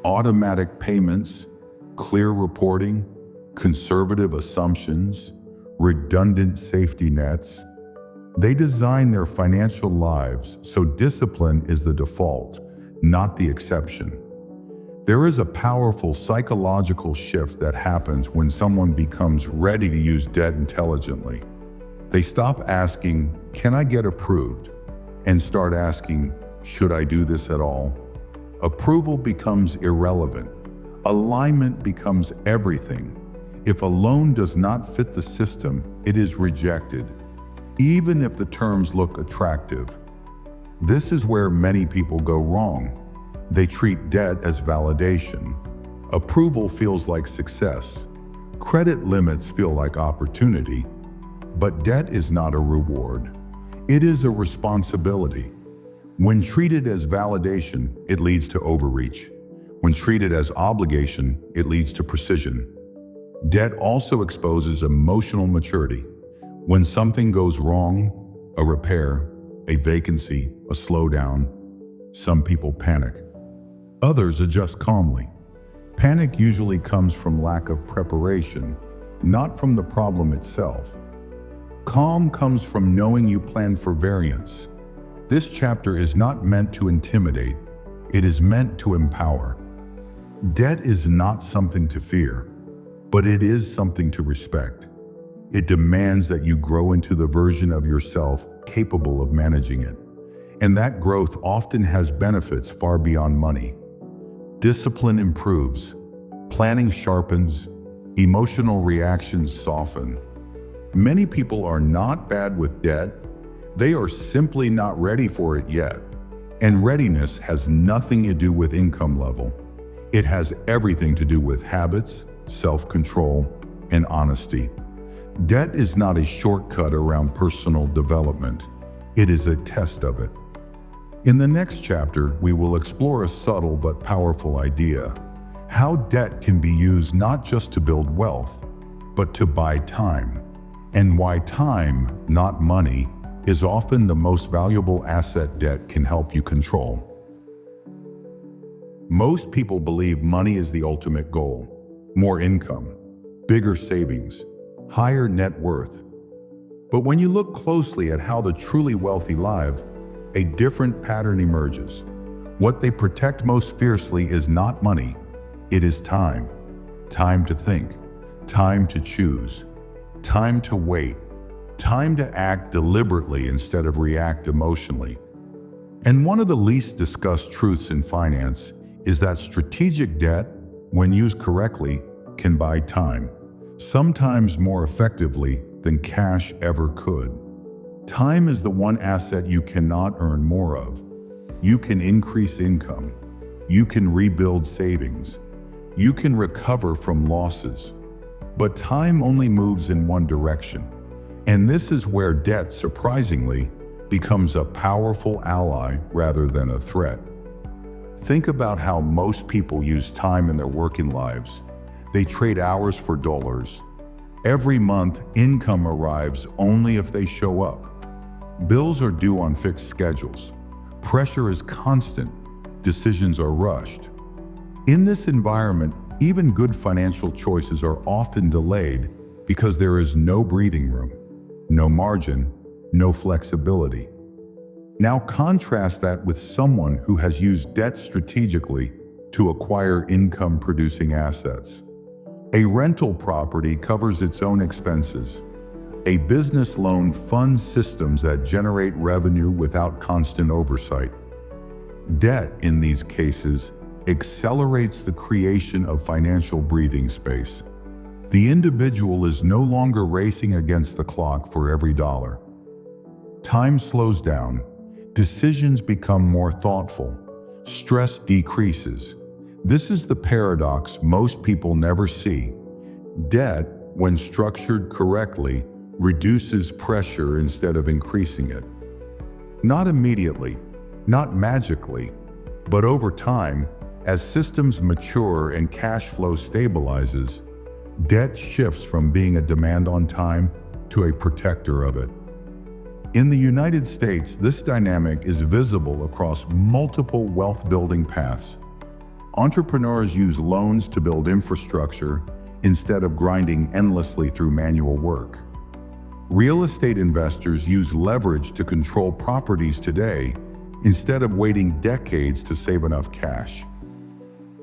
automatic payments, clear reporting, conservative assumptions, redundant safety nets. They design their financial lives so discipline is the default, not the exception. There is a powerful psychological shift that happens when someone becomes ready to use debt intelligently. They stop asking, "Can I get approved?" and start asking, "Should I do this at all?" Approval becomes irrelevant. Alignment becomes everything. If a loan does not fit the system, it is rejected, even if the terms look attractive. This is where many people go wrong. They treat debt as validation. Approval feels like success. Credit limits feel like opportunity. But debt is not a reward. It is a responsibility. When treated as validation, it leads to overreach. When treated as obligation, it leads to precision. Debt also exposes emotional maturity. When something goes wrong, a repair, a vacancy, a slowdown, some people panic. Others adjust calmly. Panic usually comes from lack of preparation, not from the problem itself. Calm comes from knowing you plan for variance. This chapter is not meant to intimidate. It is meant to empower. Debt is not something to fear, but it is something to respect. It demands that you grow into the version of yourself capable of managing it. And that growth often has benefits far beyond money. Discipline improves, planning sharpens, emotional reactions soften. Many people are not bad with debt. They are simply not ready for it yet. And readiness has nothing to do with income level. It has everything to do with habits, self-control, and honesty. Debt is not a shortcut around personal development. It is a test of it. In the next chapter, we will explore a subtle but powerful idea: how debt can be used not just to build wealth, but to buy time, and why time, not money, is often the most valuable asset debt can help you control. Most people believe money is the ultimate goal: more income, bigger savings, higher net worth. But when you look closely at how the truly wealthy live, a different pattern emerges. What they protect most fiercely is not money, it is time. Time to think, time to choose, time to wait, time to act deliberately instead of react emotionally. And one of the least discussed truths in finance is that strategic debt, when used correctly, can buy time, sometimes more effectively than cash ever could. Time is the one asset you cannot earn more of. You can increase income. You can rebuild savings. You can recover from losses. But time only moves in one direction. And this is where debt, surprisingly, becomes a powerful ally rather than a threat. Think about how most people use time in their working lives. They trade hours for dollars. Every month, income arrives only if they show up. Bills are due on fixed schedules. Pressure is constant. Decisions are rushed. In this environment, even good financial choices are often delayed because there is no breathing room, no margin, no flexibility. Now contrast that with someone who has used debt strategically to acquire income-producing assets. A rental property covers its own expenses. A business loan funds systems that generate revenue without constant oversight. Debt, in these cases, accelerates the creation of financial breathing space. The individual is no longer racing against the clock for every dollar. Time slows down, decisions become more thoughtful, stress decreases. This is the paradox most people never see. Debt, when structured correctly, reduces pressure instead of increasing it. Not immediately, not magically, but over time, as systems mature and cash flow stabilizes, debt shifts from being a demand on time to a protector of it. In the United States, this dynamic is visible across multiple wealth-building paths. Entrepreneurs use loans to build infrastructure instead of grinding endlessly through manual work. Real estate investors use leverage to control properties today instead of waiting decades to save enough cash.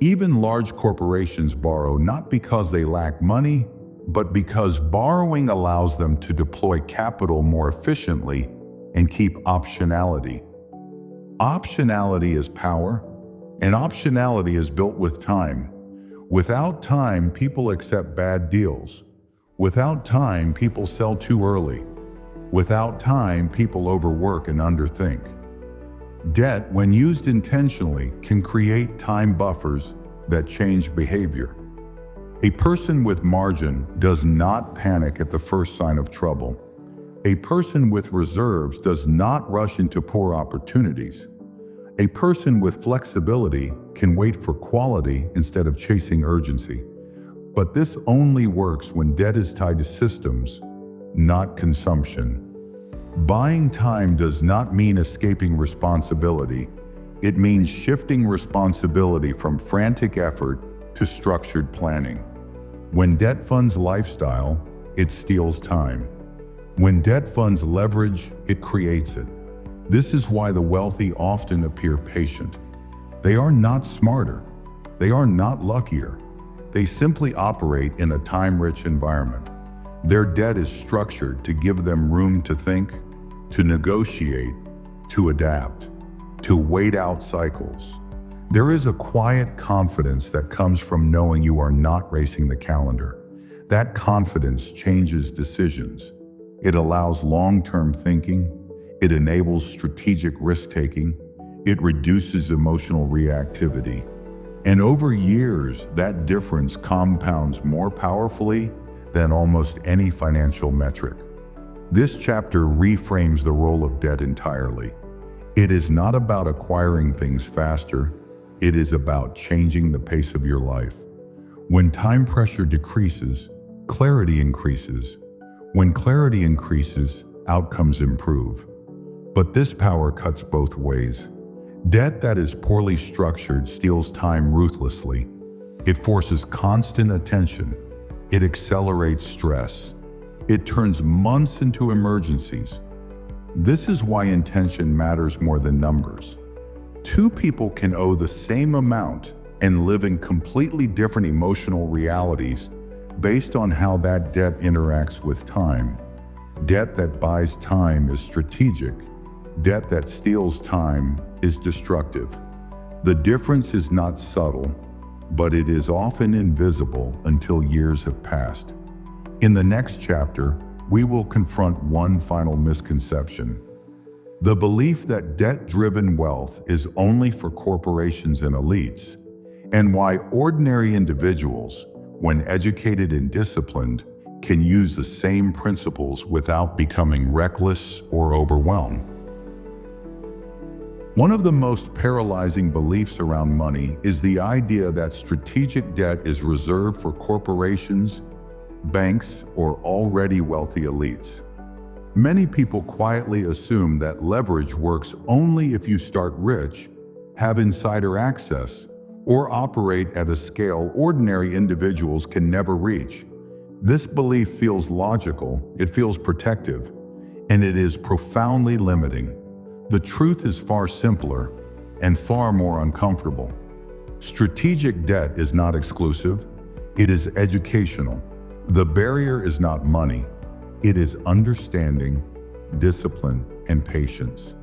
Even large corporations borrow not because they lack money, but because borrowing allows them to deploy capital more efficiently and keep optionality. Optionality is power, and optionality is built with time. Without time, people accept bad deals. Without time, people sell too early. Without time, people overwork and underthink. Debt, when used intentionally, can create time buffers that change behavior. A person with margin does not panic at the first sign of trouble. A person with reserves does not rush into poor opportunities. A person with flexibility can wait for quality instead of chasing urgency. But this only works when debt is tied to systems, not consumption. Buying time does not mean escaping responsibility. It means shifting responsibility from frantic effort to structured planning. When debt funds lifestyle, it steals time. When debt funds leverage, it creates it. This is why the wealthy often appear patient. They are not smarter. They are not luckier. They simply operate in a time-rich environment. Their debt is structured to give them room to think, to negotiate, to adapt, to wait out cycles. There is a quiet confidence that comes from knowing you are not racing the calendar. That confidence changes decisions. It allows long-term thinking. It enables strategic risk-taking. It reduces emotional reactivity. And over years, that difference compounds more powerfully than almost any financial metric. This chapter reframes the role of debt entirely. It is not about acquiring things faster, it is about changing the pace of your life. When time pressure decreases, clarity increases. When clarity increases, outcomes improve. But this power cuts both ways. Debt that is poorly structured steals time ruthlessly. It forces constant attention. It accelerates stress. It turns months into emergencies. This is why intention matters more than numbers. Two people can owe the same amount and live in completely different emotional realities based on how that debt interacts with time. Debt that buys time is strategic. Debt that steals time is destructive. The difference is not subtle, but it is often invisible until years have passed. In the next chapter, we will confront one final misconception: the belief that debt-driven wealth is only for corporations and elites, and why ordinary individuals, when educated and disciplined, can use the same principles without becoming reckless or overwhelmed. One of the most paralyzing beliefs around money is the idea that strategic debt is reserved for corporations, banks, or already wealthy elites. Many people quietly assume that leverage works only if you start rich, have insider access, or operate at a scale ordinary individuals can never reach. This belief feels logical, it feels protective, and it is profoundly limiting. The truth is far simpler and far more uncomfortable. Strategic debt is not exclusive, it is educational. The barrier is not money, it is understanding, discipline, and patience.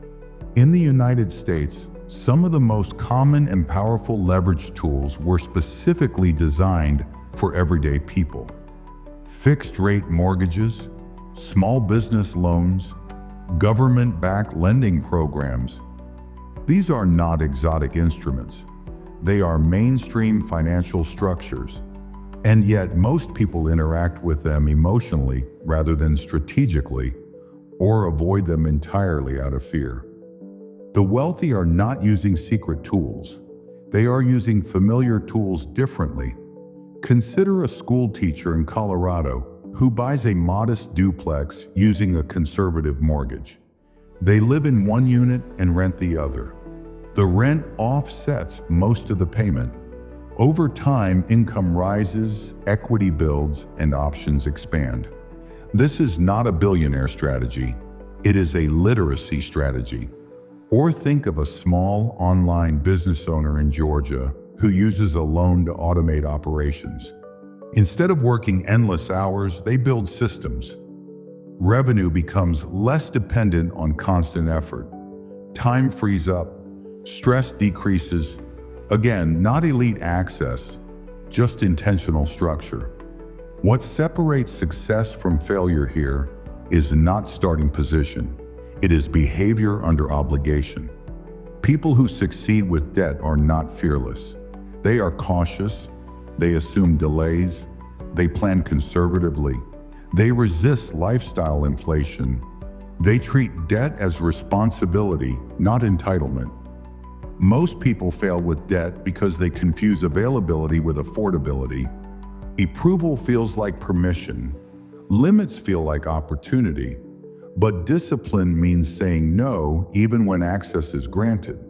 In the United States, some of the most common and powerful leverage tools were specifically designed for everyday people. Fixed-rate mortgages, small business loans, government-backed lending programs. These are not exotic instruments. They are mainstream financial structures. And yet most people interact with them emotionally rather than strategically, or avoid them entirely out of fear. The wealthy are not using secret tools. They are using familiar tools differently. Consider a school teacher in Colorado who buys a modest duplex using a conservative mortgage. They live in one unit and rent the other. The rent offsets most of the payment. Over time, income rises, equity builds, and options expand. This is not a billionaire strategy. It is a literacy strategy. Or think of a small online business owner in Georgia who uses a loan to automate operations. Instead of working endless hours, they build systems. Revenue becomes less dependent on constant effort. Time frees up, stress decreases. Again, not elite access, just intentional structure. What separates success from failure here is not starting position. It is behavior under obligation. People who succeed with debt are not fearless. They are cautious. They assume delays. They plan conservatively. They resist lifestyle inflation. They treat debt as responsibility, not entitlement. Most people fail with debt because they confuse availability with affordability. Approval feels like permission. Limits feel like opportunity. But discipline means saying no even when access is granted.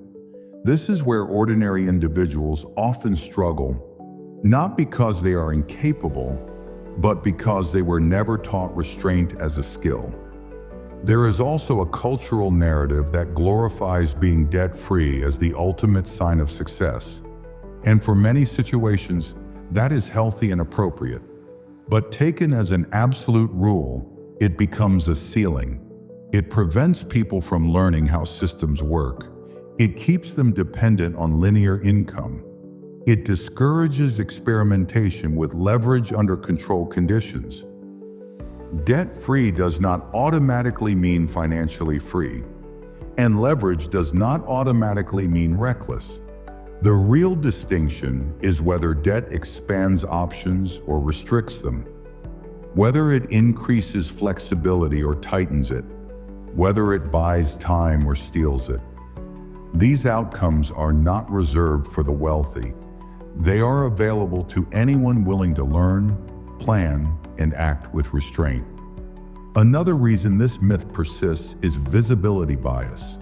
This is where ordinary individuals often struggle, not because they are incapable, but because they were never taught restraint as a skill. There is also a cultural narrative that glorifies being debt-free as the ultimate sign of success. And for many situations, that is healthy and appropriate. But taken as an absolute rule, it becomes a ceiling. It prevents people from learning how systems work. It keeps them dependent on linear income. It discourages experimentation with leverage under controlled conditions. Debt-free does not automatically mean financially free, and leverage does not automatically mean reckless. The real distinction is whether debt expands options or restricts them. Whether it increases flexibility or tightens it, whether it buys time or steals it. These outcomes are not reserved for the wealthy. They are available to anyone willing to learn, plan, and act with restraint. Another reason this myth persists is visibility bias.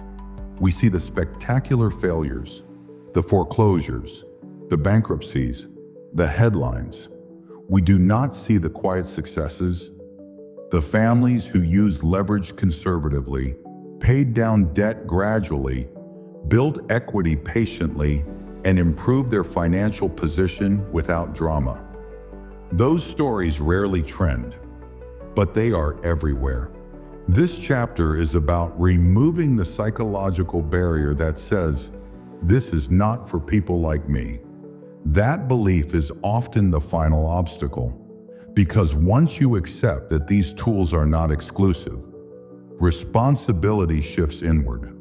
We see the spectacular failures, the foreclosures, the bankruptcies, the headlines. We do not see the quiet successes, the families who used leverage conservatively, paid down debt gradually, built equity patiently, and improved their financial position without drama. Those stories rarely trend, but they are everywhere. This chapter is about removing the psychological barrier that says, "This is not for people like me." That belief is often the final obstacle, because once you accept that these tools are not exclusive, responsibility shifts inward.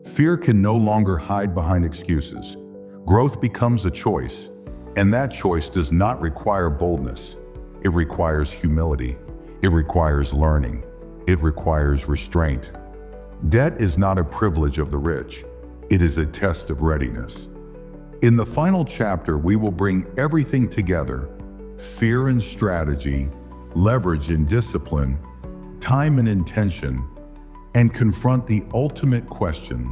Fear can no longer hide behind excuses. Growth becomes a choice, and that choice does not require boldness. It requires humility. It requires learning. It requires restraint. Debt is not a privilege of the rich. It is a test of readiness. In the final chapter, we will bring everything together: fear and strategy, leverage and discipline, time and intention, and confront the ultimate question: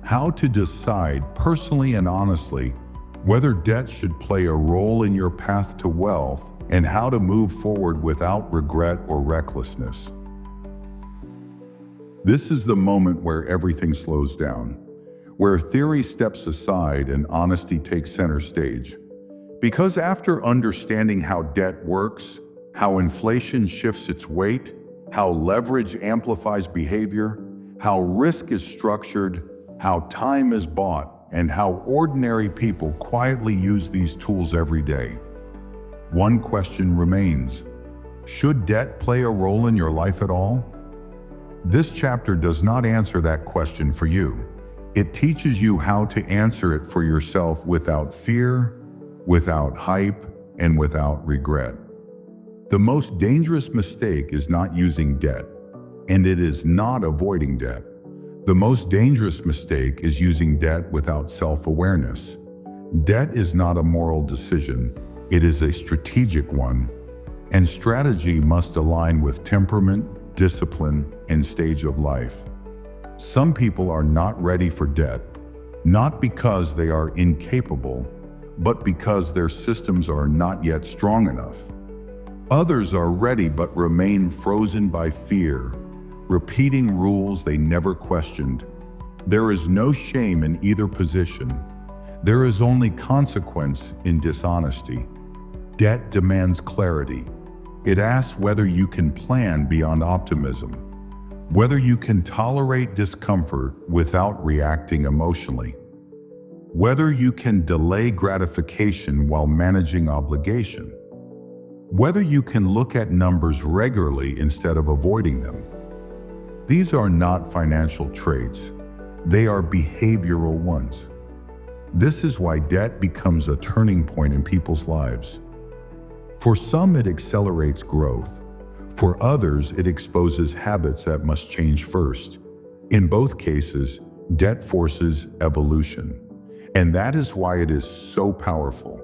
how to decide personally and honestly whether debt should play a role in your path to wealth, and how to move forward without regret or recklessness. This is the moment where everything slows down, where theory steps aside and honesty takes center stage. Because after understanding how debt works, how inflation shifts its weight, how leverage amplifies behavior, how risk is structured, how time is bought, and how ordinary people quietly use these tools every day, one question remains: should debt play a role in your life at all? This chapter does not answer that question for you. It teaches you how to answer it for yourself without fear, without hype, and without regret. The most dangerous mistake is not using debt, and it is not avoiding debt. The most dangerous mistake is using debt without self-awareness. Debt is not a moral decision, it is a strategic one, and strategy must align with temperament, discipline, and stage of life. Some people are not ready for debt, not because they are incapable, but because their systems are not yet strong enough. Others are ready but remain frozen by fear, repeating rules they never questioned. There is no shame in either position. There is only consequence in dishonesty. Debt demands clarity. It asks whether you can plan beyond optimism, whether you can tolerate discomfort without reacting emotionally, whether you can delay gratification while managing obligation, whether you can look at numbers regularly instead of avoiding them. These are not financial traits. They are behavioral ones. This is why debt becomes a turning point in people's lives. For some, it accelerates growth. For others, it exposes habits that must change first. In both cases, debt forces evolution. And that is why it is so powerful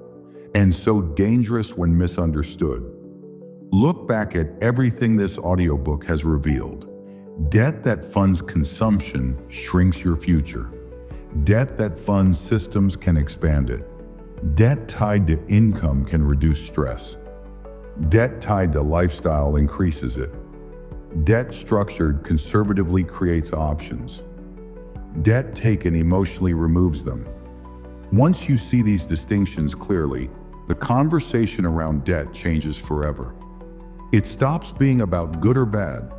and so dangerous when misunderstood. Look back at everything this audiobook has revealed. Debt that funds consumption shrinks your future. Debt that funds systems can expand it. Debt tied to income can reduce stress. Debt tied to lifestyle increases it. Debt structured conservatively creates options. Debt taken emotionally removes them. Once you see these distinctions clearly, the conversation around debt changes forever. It stops being about good or bad.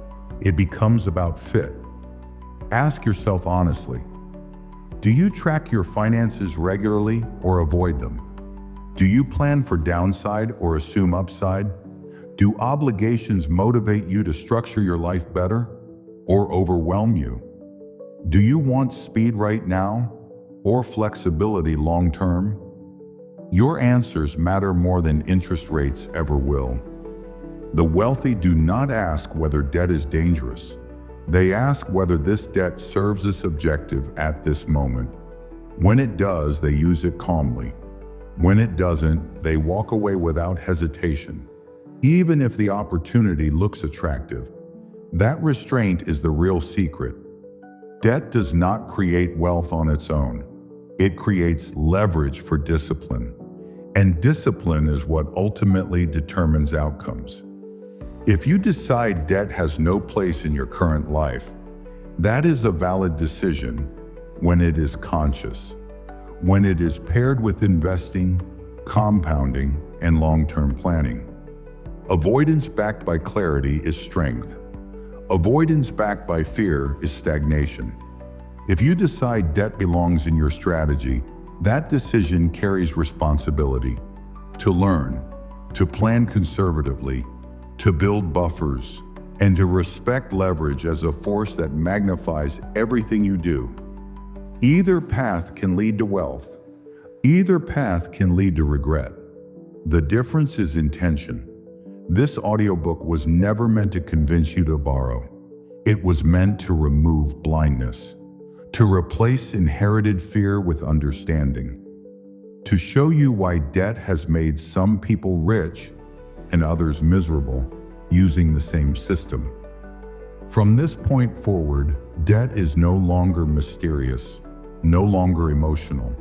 It becomes about fit. Ask yourself honestly, do you track your finances regularly or avoid them? Do you plan for downside or assume upside? Do obligations motivate you to structure your life better or overwhelm you? Do you want speed right now or flexibility long term? Your answers matter more than interest rates ever will. The wealthy do not ask whether debt is dangerous. They ask whether this debt serves this objective at this moment. When it does, they use it calmly. When it doesn't, they walk away without hesitation, even if the opportunity looks attractive. That restraint is the real secret. Debt does not create wealth on its own. It creates leverage for discipline. And discipline is what ultimately determines outcomes. If you decide debt has no place in your current life, that is a valid decision when it is conscious, when it is paired with investing, compounding, and long-term planning. Avoidance backed by clarity is strength. Avoidance backed by fear is stagnation. If you decide debt belongs in your strategy, that decision carries responsibility to learn, to plan conservatively, to build buffers, and to respect leverage as a force that magnifies everything you do. Either path can lead to wealth. Either path can lead to regret. The difference is intention. This audiobook was never meant to convince you to borrow. It was meant to remove blindness, to replace inherited fear with understanding, to show you why debt has made some people rich and others miserable using the same system. From this point forward, debt is no longer mysterious, no longer emotional,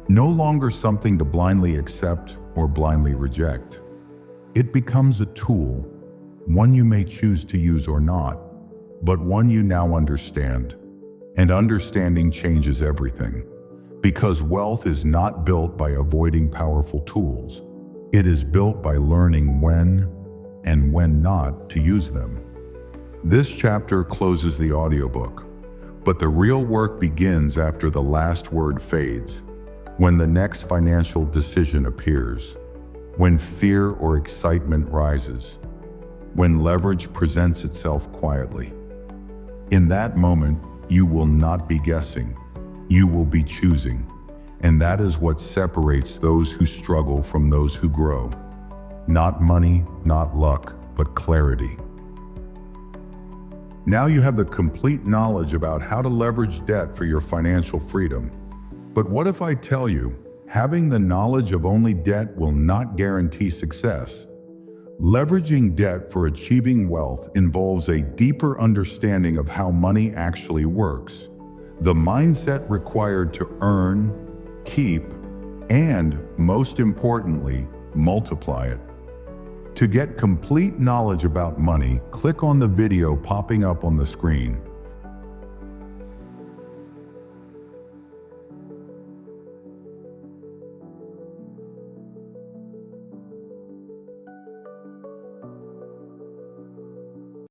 no longer something to blindly accept or blindly reject. It becomes a tool, one you may choose to use or not, but one you now understand. And understanding changes everything, because wealth is not built by avoiding powerful tools. It is built by learning when and when not to use them. This chapter closes the audiobook, but the real work begins after the last word fades, when the next financial decision appears, when fear or excitement rises, when leverage presents itself quietly. In that moment, you will not be guessing, you will be choosing, and that is what separates those who struggle from those who grow. Not money, not luck, but clarity. Now you have the complete knowledge about how to leverage debt for your financial freedom. But what if I tell you, having the knowledge of only debt will not guarantee success? Leveraging debt for achieving wealth involves a deeper understanding of how money actually works, the mindset required to earn, keep, and, most importantly, multiply it. To get complete knowledge about money, click on the video popping up on the screen.